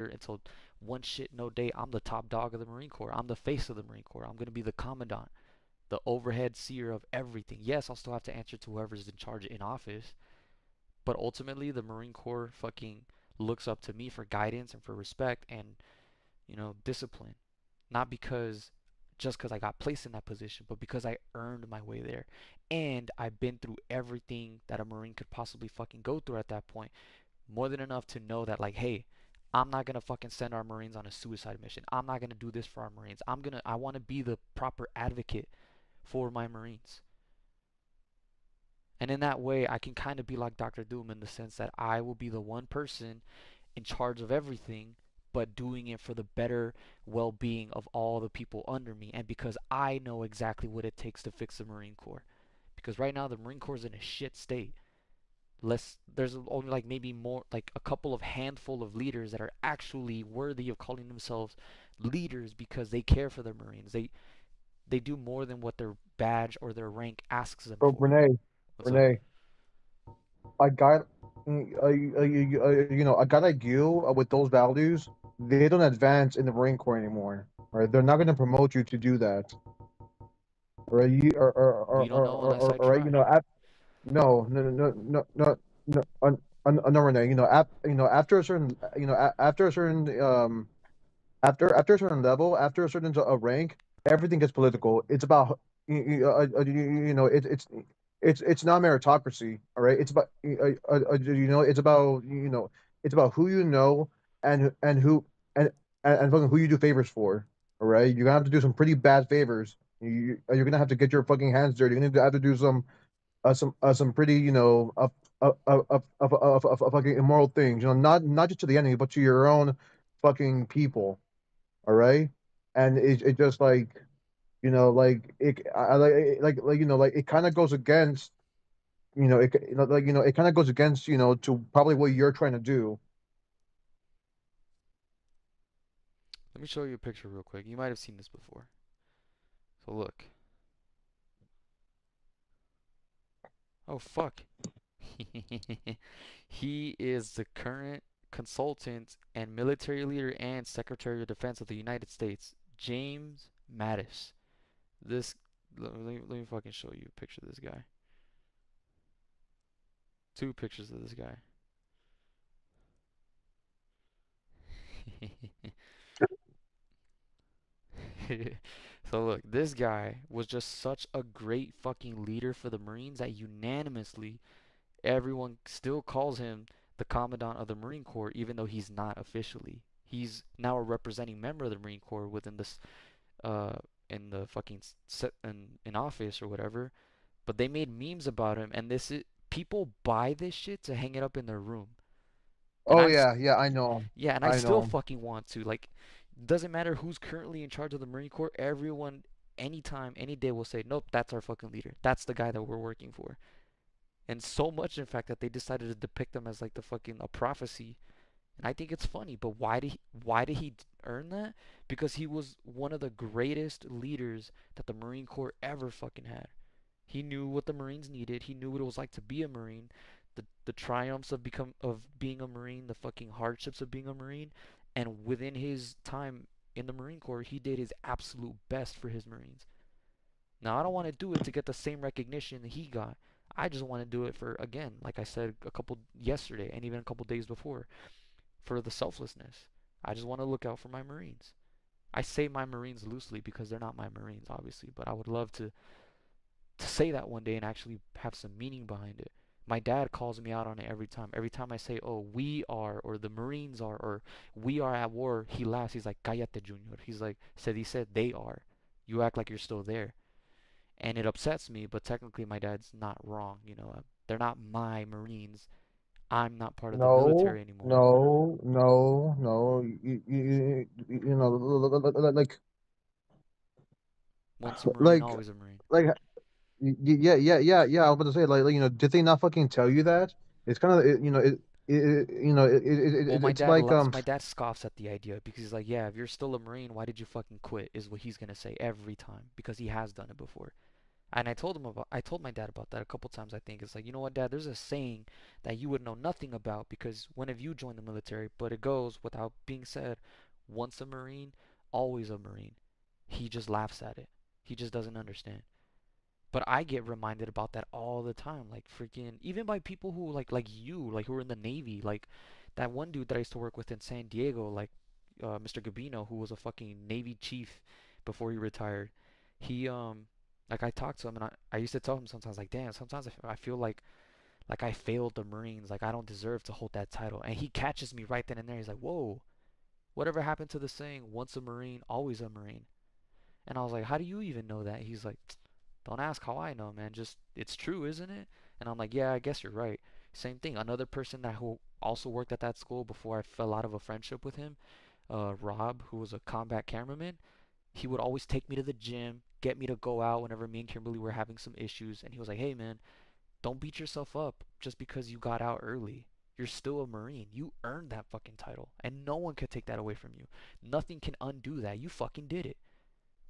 until one shit no day I'm the top dog of the Marine Corps. I'm the face of the Marine Corps. I'm gonna be the commandant, the overhead seer of everything. Yes, I'll still have to answer to whoever's in charge in office, but ultimately the Marine Corps fucking looks up to me for guidance and for respect and, discipline. Not because just because I got placed in that position, but because I earned my way there. And I've been through everything that a Marine could possibly fucking go through at that point. More than enough to know that, like, hey, I'm not gonna fucking send our Marines on a suicide mission. I'm not gonna do this for our Marines. I wanna be the proper advocate for my Marines. And in that way, I can kind of be like Doctor Doom in the sense that I will be the one person in charge of everything, but doing it for the better well being of all the people under me. And because I know exactly what it takes to fix the Marine Corps. Because right now, the Marine Corps is in a shit state. There's only like maybe more, like a couple of handful of leaders that are actually worthy of calling themselves leaders because they care for their Marines. They do more than what their badge or their rank asks them Bro, for. Renee, What's up? Renee, a guy, a guy like you with those values, they don't advance in the Marine Corps anymore, right? They're not going to promote you to do that, right? We don't know unless I Or right? try. No, no, no, no, no, no, no, Renee. After a certain, after a certain, after a certain level, after a certain rank, everything gets political. It's about it's not meritocracy, all right? It's about who you know and who and fucking who you do favors for, all right? You're gonna have to do some pretty bad favors. You're gonna have to get your fucking hands dirty. You're gonna have to do some pretty fucking immoral things. Not just to the enemy, but to your own fucking people, all right? And it just like it I like like it kind of goes against it kind of goes against to probably what you're trying to do. Let me show you a picture real quick. You might have seen this before. So look. Oh fuck. He is the current consultant and military leader and Secretary of Defense of the United States, James Mattis. This let me fucking show you a picture of this guy. Two pictures of this guy. So look, this guy was just such a great fucking leader for the Marines that unanimously everyone still calls him the Commandant of the Marine Corps, even though he's not officially. He's now a representing member of the Marine Corps within this, uh, in the fucking set in office or whatever. But they made memes about him, and this is people buy this shit to hang it up in their room. And Oh yeah, yeah, yeah, and I I still know. fucking want to. Like, doesn't matter who's currently in charge of the Marine Corps. Everyone, anytime, any day, will say, "Nope, that's our fucking leader. That's the guy that we're working for." And so much, in fact, that they decided to depict him as like the fucking a prophecy. And I think it's funny, but why did he earn that? Because he was one of the greatest leaders that the Marine Corps ever fucking had. He knew what the Marines needed. He knew what it was like to be a Marine, the triumphs of being a Marine, the fucking hardships of being a Marine, and within his time in the Marine Corps, he did his absolute best for his Marines. Now, I don't want to do it to get the same recognition that he got. I just want to do it for, again, like I said a couple yesterday and even a couple days before, for the selflessness. I just want to look out for my Marines. I say my Marines loosely because they're not my Marines, obviously, but I would love to say that one day and actually have some meaning behind it. My dad calls me out on it every time. Every time I say, "Oh, we are," or "the Marines are," or "we are at war," he laughs. He's like, "Cállate, Junior." He's like, he said they are. You act like you're still there, and it upsets me. But technically, my dad's not wrong. They're not my Marines. I'm not part of the No, military anymore. no, no, no. Like Once a Marine, like always a Marine. like yeah. I was about to say did they not fucking tell you that? It's kind of Well, my it's dad like laughs. My dad scoffs at the idea because he's like, "Yeah, if you're still a Marine, why did you fucking quit?" Is what he's gonna say every time because he has done it before. And I told my dad about that a couple times. I think it's like, you know what, Dad? There's a saying that you would know nothing about because when have you joined the military? But it goes without being said, once a Marine, always a Marine. He just laughs at it. He just doesn't understand. But I get reminded about that all the time, like freaking even by people who like you, like who are in the Navy, like that one dude that I used to work with in San Diego, like Mr. Gabino, who was a fucking Navy chief before he retired. He like I talked to him and I used to tell him sometimes like, damn, sometimes I feel like I failed the Marines, like I don't deserve to hold that title. And he catches me right then and there. He's like, whoa, whatever happened to the saying, once a Marine, always a Marine? And I was like, how do you even know that? He's like, don't ask how I know, man. Just it's true, isn't it? And I'm like, yeah, I guess you're right. Same thing. Another person that who also worked at that school before I fell out of a friendship with him, Rob, who was a combat cameraman. He would always take me to the gym, get me to go out whenever me and Kimberly were having some issues, and he was like, hey, man, don't beat yourself up just because you got out early. You're still a Marine. You earned that fucking title, and no one could take that away from you. Nothing can undo that. You fucking did it.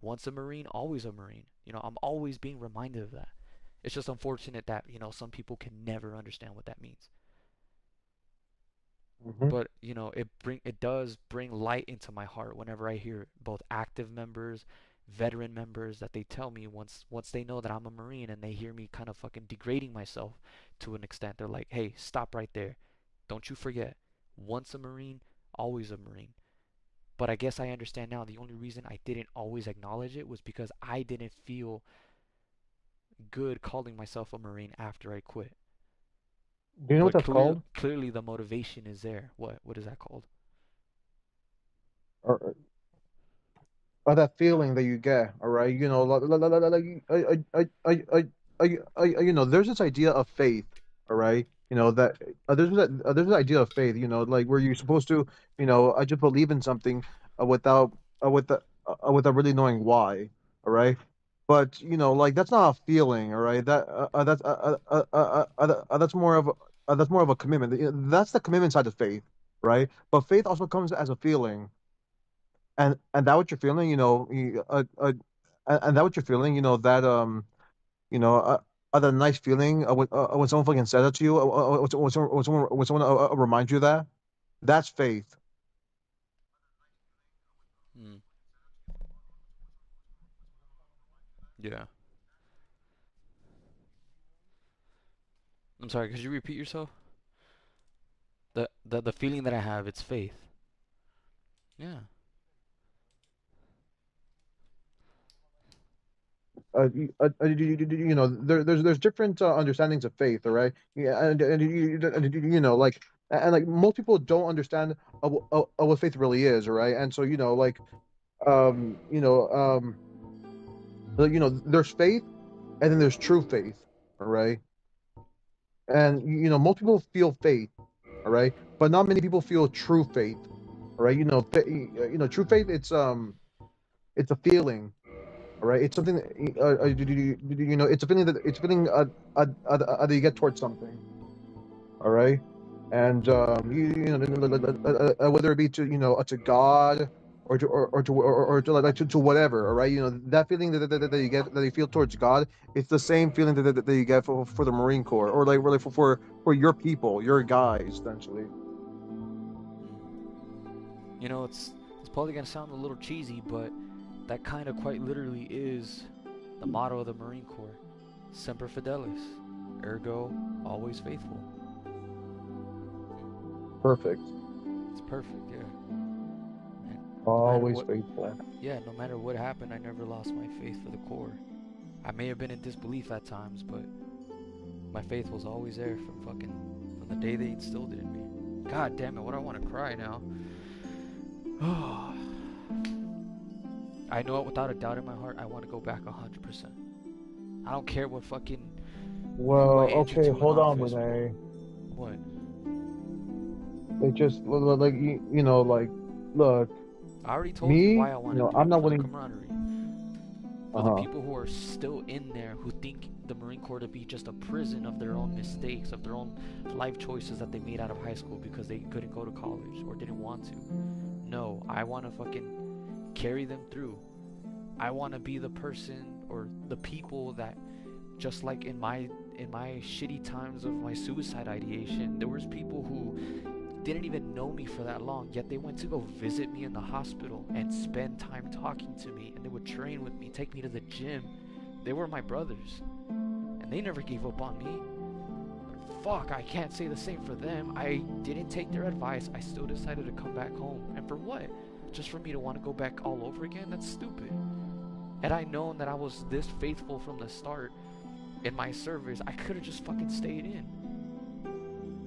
Once a Marine, always a Marine. You know, I'm always being reminded of that. It's just unfortunate that, you know, some people can never understand what that means. Hmm. But, you know, it does bring light into my heart whenever I hear both active members, veteran members that they tell me once they know that I'm a Marine and they hear me kind of fucking degrading myself to an extent. They're like, "Hey, stop right there. Don't you forget. Once a Marine, always a Marine." But I guess I understand now the only reason I didn't always acknowledge it was because I didn't feel good calling myself a Marine after I quit. Do you know what But that's called? clearly the motivation is there. What is that called? Or that feeling that you get, all right? You know, like you know, there's this idea of faith, all right? You know that there's this idea of faith, you know, like where you're supposed to, you know, I just believe in something without without really knowing why, all right? But you know, like that's not a feeling, all right? That's more of a commitment. That's the commitment side of faith, right? But faith also comes as a feeling, and that what you're feeling, you know, and that what you're feeling, you know, that you know, that nice feeling when someone fucking says that to you, when someone reminds you of that, that's faith. Hmm. Yeah. I'm sorry, could you repeat yourself? The feeling that I have, it's faith. Yeah. You know, there's different understandings of faith, all right? Yeah, you know, like, and like most people don't understand what faith really is, all right? And so, you know, like, you know, you know, there's faith, and then there's true faith, all right? And you know, most people feel faith, all right, but not many people feel true faith, all right? You know, you know, true faith, it's a feeling, all right? It's something you know, it's a feeling that you get towards something, all right? And you know, whether it be to, you know, to God, or to like to whatever, all right? You know, that feeling that you get, that you feel towards God, it's the same feeling that you get for the Marine Corps, or like really for your people, your guys, essentially. Hmm. You know, it's probably gonna sound a little cheesy, but that kind of quite literally is the motto of the Marine Corps: Semper Fidelis, ergo always faithful. Perfect. It's perfect, yeah. And no matter Always what, faithful. yeah, no matter what happened, I never lost my faith for the Corps. I may have been in disbelief at times, but my faith was always there from the day they instilled it in me. God damn it, what I want to cry now. I know it without a doubt in my heart. I want to go back 100%. I don't care what fucking who I Well, answer okay, to in hold on, office. Renee. What? They just like you know, like, look, I already told you me, why I you want to know, do I'm it not for the willing. camaraderie. For the Uh-huh. people who are still in there who think the Marine Corps to be just a prison of their own mistakes, of their own life choices that they made out of high school because they couldn't go to college or didn't want to. No, I want to fucking carry them through. I want to be the person or the people that just like in my shitty times of my suicide ideation, there was people who didn't even know me for that long, yet they went to go visit me in the hospital and spend time talking to me, and they would train with me, take me to the gym. They were my brothers, and they never gave up on me. But fuck, I can't say the same for them. I didn't take their advice. I still decided to come back home. And for what? Just for me to want to go back all over again? That's stupid. Had I known that I was this faithful from the start in my service, I could have just fucking stayed in.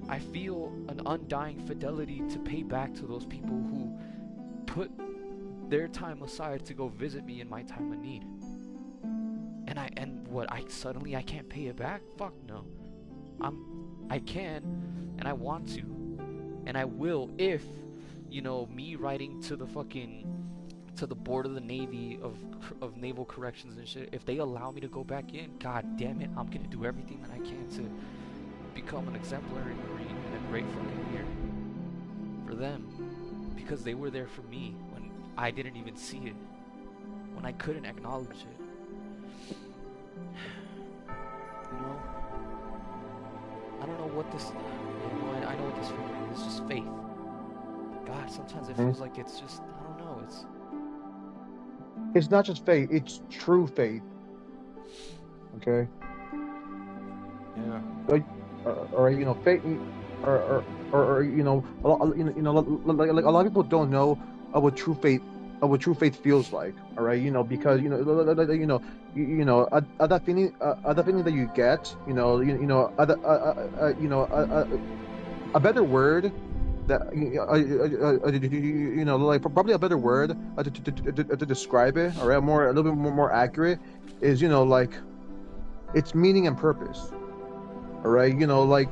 I feel an undying fidelity to pay back to those people who put their time aside to go visit me in my time of need. I can't pay it back? Fuck no. I can, and I want to, and I will if, me writing to the board of the Navy of Naval Corrections and shit, if they allow me to go back in, god damn it, I'm gonna do everything that I can to become an exemplary Marine and a great fucking leader for them, because they were there for me when I didn't even see it, when I couldn't acknowledge it. I don't know what this. I know what this feeling is. It's just faith. God, sometimes it feels like it's just. I don't know. It's not just faith; it's true faith. Okay. Yeah. Or faith, or like a lot of people don't know what true faith, feels like. All right, because that feeling that you get, a better word that like probably a better word to describe it, all right, a little bit more accurate is like it's meaning and purpose. All right, like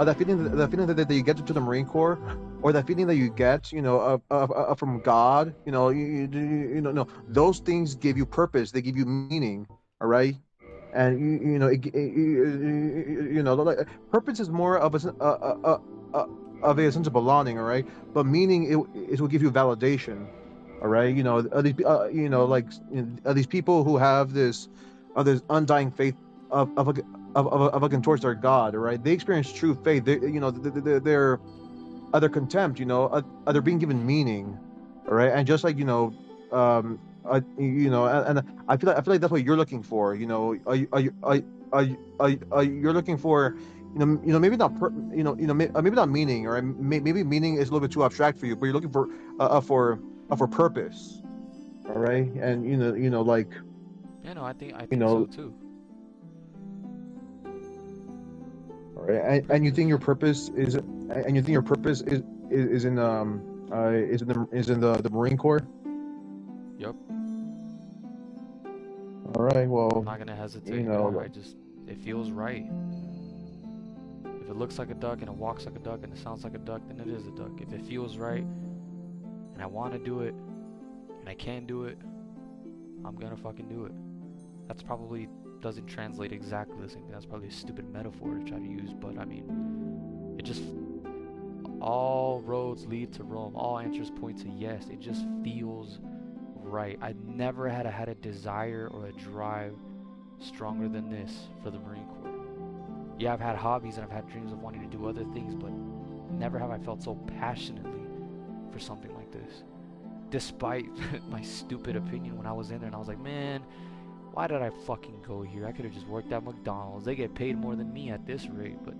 that feeling that you get to the Marine Corps, or that feeling that you get, from God, no, those things give you purpose. They give you meaning. All right, and like purpose is more of of a sense of belonging. All right, but meaning it will give you validation. All right, are these people who have this undying faith of looking towards their God, right? They experience true faith. They're other contempt, other being given meaning, all right? And just like and I feel like that's what you're looking for. You're looking for, maybe not, maybe not meaning, or maybe meaning is a little bit too abstract for you, but you're looking for purpose, all right? And like, Yeah, no, I you think so know, too. right? And you think your purpose is, is in the Marine Corps. Yep. All right. I'm Well, not gonna you hesitate. know, It feels right. If it looks like a duck and it walks like a duck and it sounds like a duck, then it is a duck. If it feels right and I want to do it and I can do it, I'm gonna fucking do it. That's probably doesn't translate exactly the same thing. That's probably a stupid metaphor to try to use, but I mean, it just all roads lead to Rome. All answers point to yes. It just feels right. I never had a desire or a drive stronger than this for the Marine Corps. Yeah, I've had hobbies and I've had dreams of wanting to do other things, but never have I felt so passionately for something like this. Despite my stupid opinion when I was in there, and I was like, man, why did I fucking go here? I could have just worked at McDonald's. They get paid more than me at this rate. But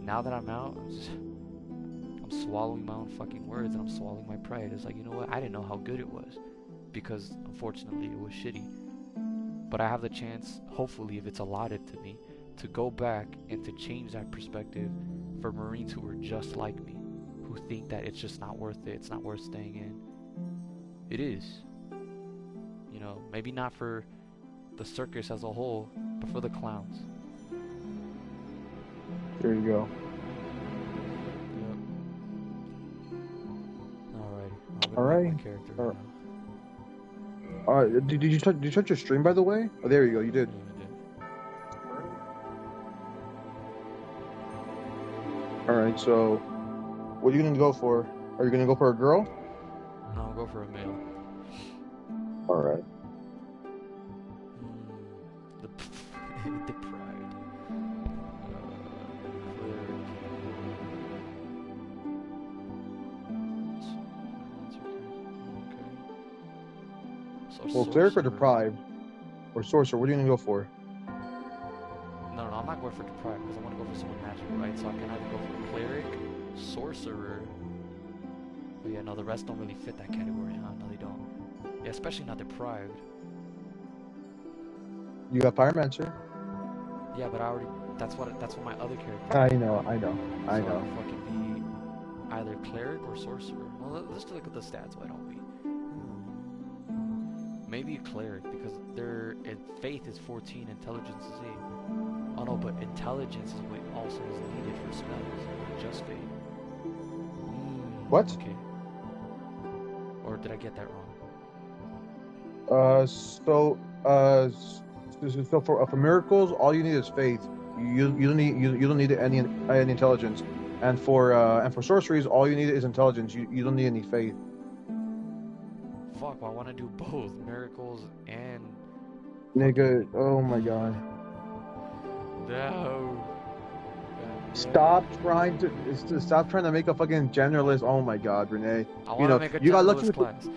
now that I'm out, I'm swallowing my own fucking words, and I'm swallowing my pride. It's like, you know what? I didn't know how good it was, because unfortunately it was shitty. But I have the chance, hopefully, if it's allotted to me, to go back and to change that perspective for Marines who are just like me, who think that it's just not worth it, it's not worth staying in. It is. Maybe not for the circus as a whole, but for the clowns. there you go. Yep. Alrighty, I'm All gonna make my right. character All right right. now. Did you touch your stream, by the way? Oh, there you go. You did. Yeah, I did. All right. So, what are you gonna go for? Are you gonna go for a girl? No, I'll go for a male. All right. The deprived. Cleric. Okay. So Well, cleric or sorcerer. deprived or sorcerer? What are you gonna go for? No, no, I'm not going for deprived because I want to go for someone magical, right? So I can either go for cleric, sorcerer. But yeah, no, the rest don't really fit that category, huh? No, they don't. Yeah, especially not deprived. You got pyromancer. Yeah, but I already. That's what my other character I is. know, I know, I So I know. can fucking be either cleric or sorcerer. Well, let's look at the stats. Why don't we? Maybe a cleric because their faith is 14, intelligence is 8. Oh no, but intelligence is what also is needed for spells, not just faith. What? Okay. Or did I get that wrong? So for miracles, all you need is faith. You don't need any intelligence. And for sorceries, all you need is intelligence. You don't need any faith. Fuck, well, I want to do both miracles and Nigga, fucking. oh my god. No. God damn it. Stop trying to make a fucking generalist. Oh my god, Renee. I You want to know, make a you got lucky generalist with the class.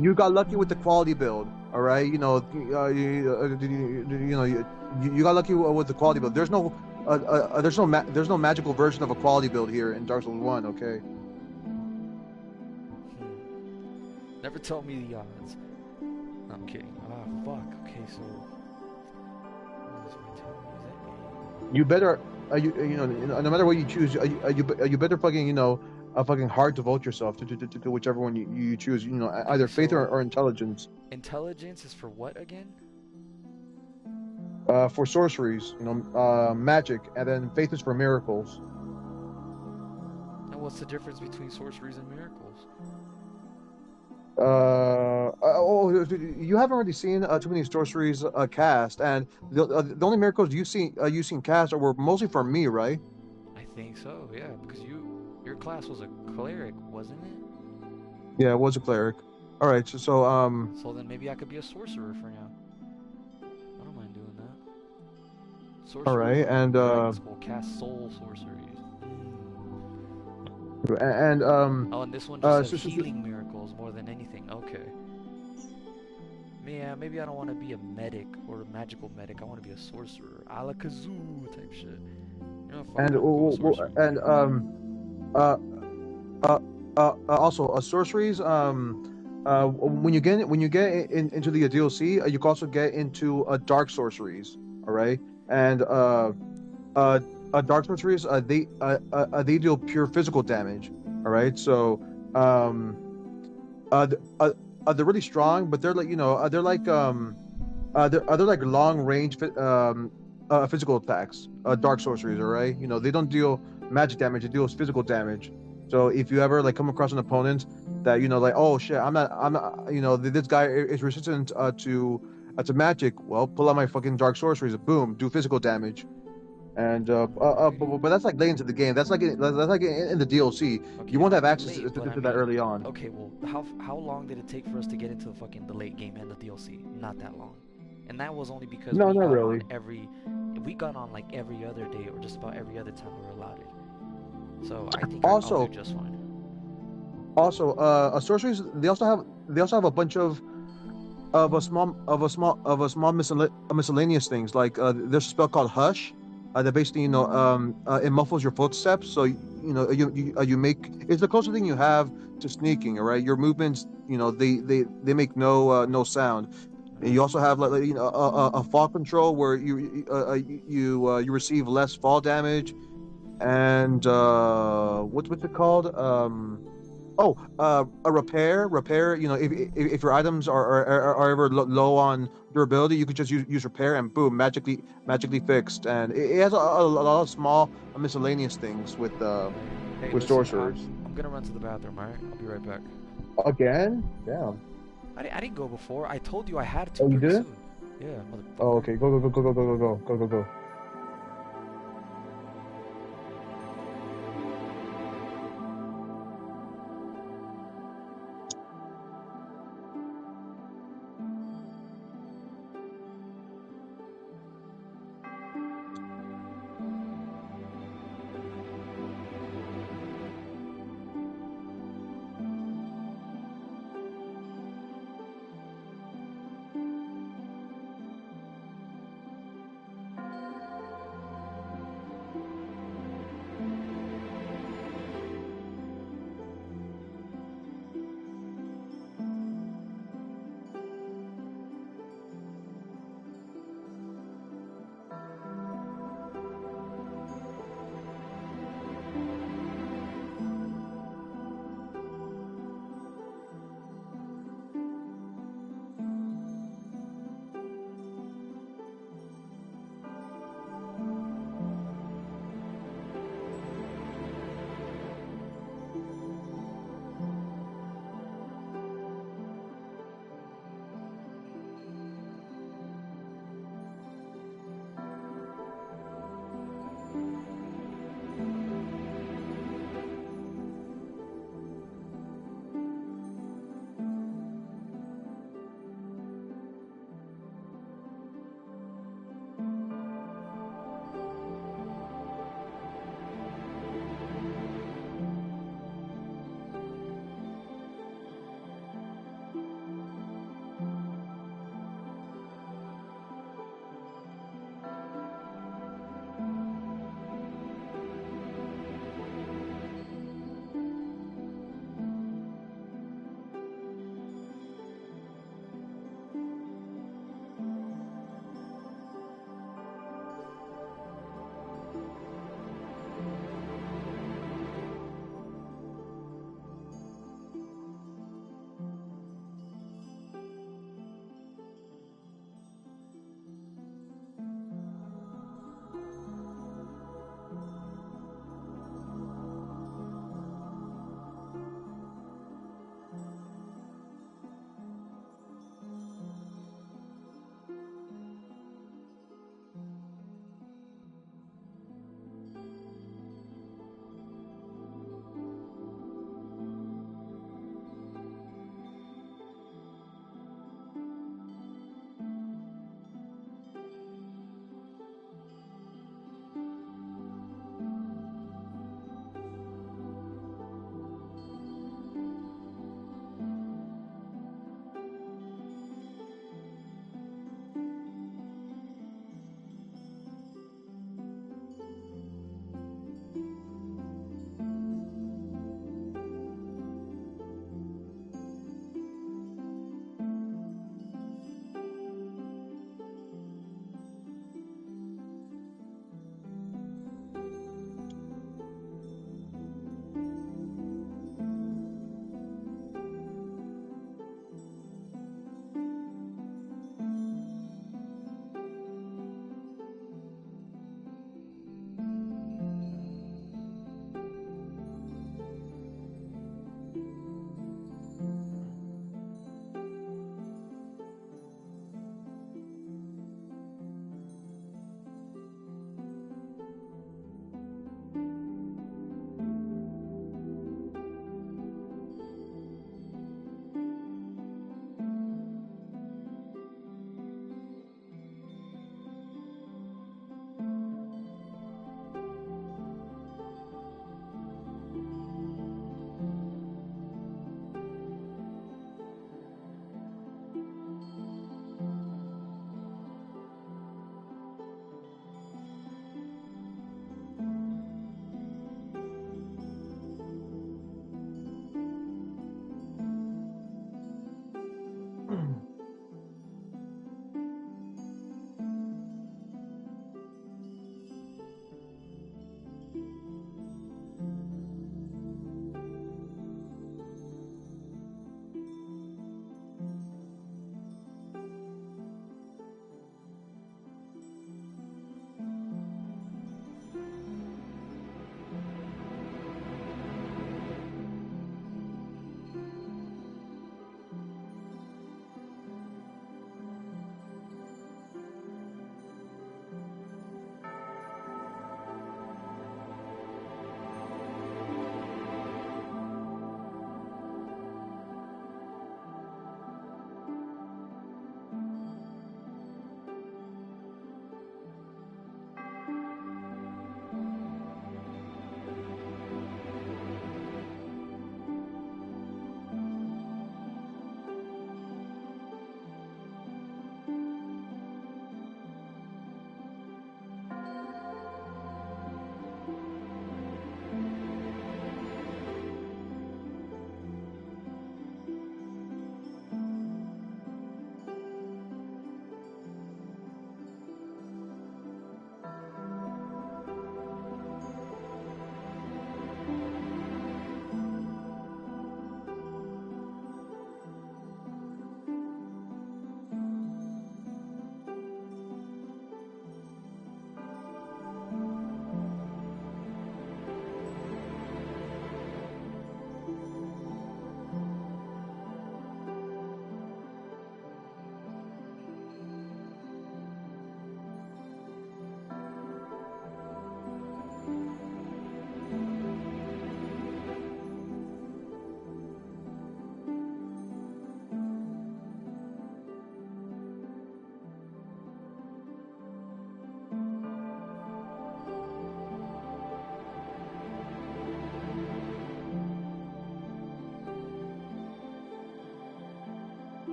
you got lucky with the quality build. All right, you got lucky with the quality build. There's no magical version of a quality build here in Dark Souls 1, okay? Never tell me the odds. No, I'm kidding. Ah, fuck. Okay, so. What is my turn? Is it You better no matter what you choose, you better fucking, fucking hard devote yourself to whichever one you choose, okay, either faith so or intelligence. intelligence is for what again? For sorceries, magic, and then faith is for miracles. And what's the difference between sorceries and miracles? You haven't really seen too many sorceries cast, and the only miracles you seen cast were mostly for me, right? I think so, yeah, because your class was a cleric, wasn't it? Yeah, it was a cleric. All right, So then maybe I could be a sorcerer for now. I don't mind doing that. all Sorcerers right, in dragon school cast soul sorceries. and Oh, and this one just says so, healing miracles more than anything. Okay. Yeah, maybe I don't want to be a medic or a magical medic. I want to be a sorcerer, alakazoo type shit. You know, fuck it, and I'm gonna go with sorcerer. and uh, uh, also sorceries. When you get into the DLC, you can also get into dark sorceries. All right, and uh, dark sorceries, they deal pure physical damage. All right, so um, they're really strong, but they're like they're like long range physical attacks. Dark sorceries, all right. They don't deal magic damage; they deal physical damage. So if you ever like come across an opponent that like, oh shit, I'm not, this guy is resistant to magic. Well, pull out my fucking dark sorceries. Boom, do physical damage. And Alrighty. but that's like late into the game. That's like in the DLC. You Okay, it won't have might be access late, but I to that mean, early on. okay, well, how long did it take for us to get into the fucking the late game and the DLC? Not that long, and that was only because No, not really. we got on like every other day or just about every other time we were allowed it. So I think I'll do Also, just fine. sorceries, they also have a bunch of a small miscellaneous things, like there's a spell called Hush, that basically it muffles your footsteps, so you make it's the closest thing you have to sneaking. All right, your movements, they make no sound. And you Alright. also have a fall control where you receive less fall damage, and what's it called? A repair. If your items are ever low on durability, you could just use repair, and boom, magically fixed. And it has a lot of small miscellaneous things Hey, with listen, sorcerers. I'm gonna run to the bathroom. Alright, I'll be right back. Again? Damn. I didn't go before. I told you I had to Oh, you pretty did? soon. Yeah, Oh, motherfucker. okay. Go.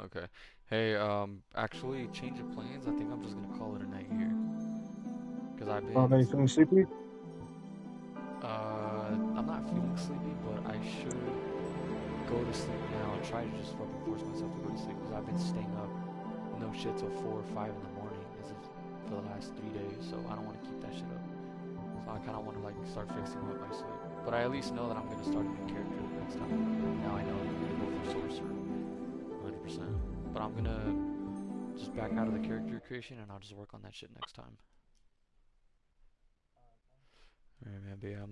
Okay. Hey, actually, change of plans. I think I'm just gonna call it a night here. Cause I've Oh, been, then you feeling sleepy? I'm not feeling sleepy, but I should go to sleep now and try to just fucking force myself to go to sleep. Cause I've been staying up no shit till 4 or 5 in the morning as if for the last 3 days. So I don't want to keep that shit up. So I kind of want to like start fixing up my sleep. But I at least know that I'm gonna start a new character next time. Now I know that I'm gonna go for sorcerer, 100%. But I'm gonna just back out of the character creation and I'll just work on that shit next time. Alright, man. But yeah, I'm